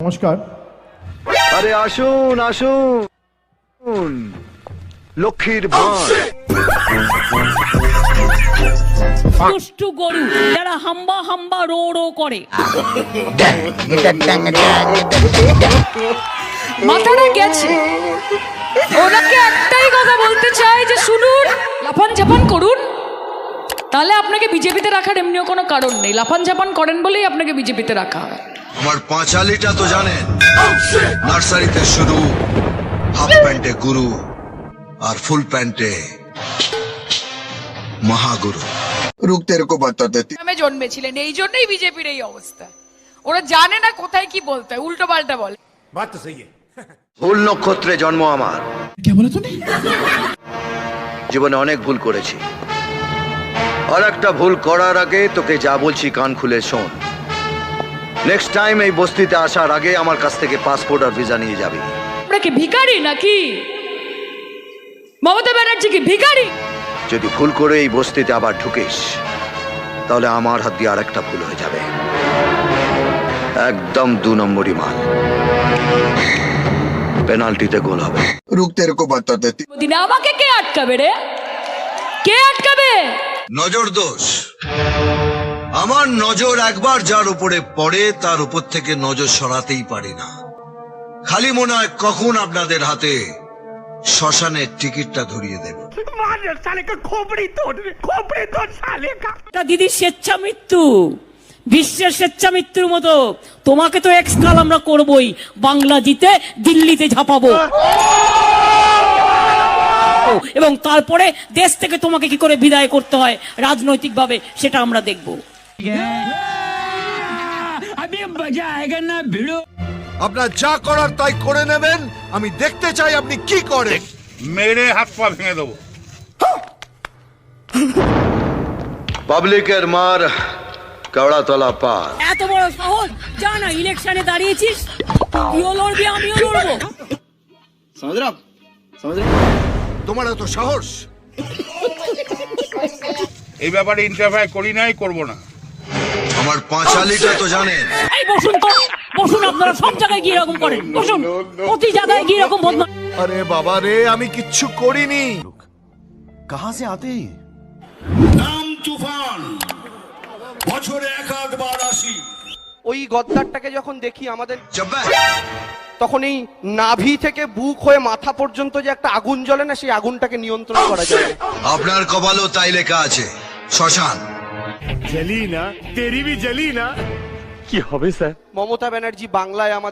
নমস্কার। আরে আসুন আসুন, লক্ষ্মীর ভাঁড়। দুষ্টু গরু যারা হাম্বা হাম্বা রো রো করে, মাথাটা গেছে। ওনাকে একটাই কথা বলতে চাই যে শুনুন, লাফান ঝাপান করুন, তাহলে আপনাকে বিজেপিতে রাখার এমনিও কোনো কারণ নেই। লাফান ঝাপান করেন বলেই আপনাকে বিজেপিতে রাখা হয়। আমার পাঁচালিটা তো জানেন, নার্সারিতে শুরু, হাফ প্যান্টে গুরু আর ফুল প্যান্টে মহাগুরু। रुक तेरे को बताते গ্রামে জন্মেছিলেন, এই জন্যই বিজেপির এই অবস্থা। ওরা জানে না কোথায় কি বলতে হয়, উল্টো পাল্টা বলে। ভুল নক্ষত্রে জন্ম আমার। জীবনে অনেক ভুল করেছি, আর একটা ভুল করার আগে তোকে যা বলছি কান খুলে শোন। নেক্সট টাইম এই বস্তিতে আসার আগে আমার কাছ থেকে পাসপোর্ট আর ভিসা নিয়ে যাবি। আমরা কি ভিখারি নাকি? মমতা ব্যানার্জি কি ভিখারি? যদি ভুল করে এই বস্তিতে আবার ঢুকিস, তাহলে আমার হাত দিয়ে আর একটা ভুল হয়ে যাবে। একদম 2 নম্বরই মাল, পেনাল্টিতে গোল হবে। रुक तेरे को बताते দিনে আমাকে কে আটকাবে রে? কে আটকাবে? নজর দোষ। আমার নজর একবার যার উপরে পড়ে তার উপর থেকে নজর সরাতেই পারি না। খালি মনে হয় কখন আপনাদের হাতে শ্মশানের টিকিটটা ধরিয়ে দেব। তা দিদি স্বেচ্ছা মৃত্যু, বিশ্বের স্বেচ্ছা মৃত্যুর মতো তোমাকে তো এক্সকাল আমরা করবই। বাংলা জিতে দিল্লিতে ঝাঁপাবো, এবং তারপরে দেশ থেকে তোমাকে কি করে বিদায় করতে হয় রাজনৈতিকভাবে সেটা আমরা দেখব। আপনার যা করার তাই করে নেবেন, আমি দেখতে চাই আপনি কি করেন। মেরে হাত পা ভেঙে দেবো। পাবলিকের মার কেওড়াতলা পার। এত বড় সাহস, যা না ইলেকশনে দাঁড়িয়েছিস, তুইও লড়বি আমিও লড়বো। তোমার এত সাহস? এই ব্যাপারে ইন্টারফেয়ার করি নাই, করবো না। আমার পাঁচালিটা তো জানেন। এই বসুন তো, বসুন। আপনারা সব জায়গায় গিয়ে এরকম করেন, বসুন। প্রতি জায়গায় গিয়ে এরকম বদমাশ। আরে বাবা রে, আমি কিচ্ছু করিনি। ওই গদ্দারটাকে যখন দেখি আমাদের, চব্বা। তখন এই নাভি থেকে বুক হয়ে মাথা পর্যন্ত যে একটা আগুন জ্বলে না, সেই আগুনটাকে নিয়ন্ত্রণ করা যায় না। আপনার কপালও তাই লেখা আছে, শ্মশান। মমতা ব্যানার্জি বাংলায় আমাদের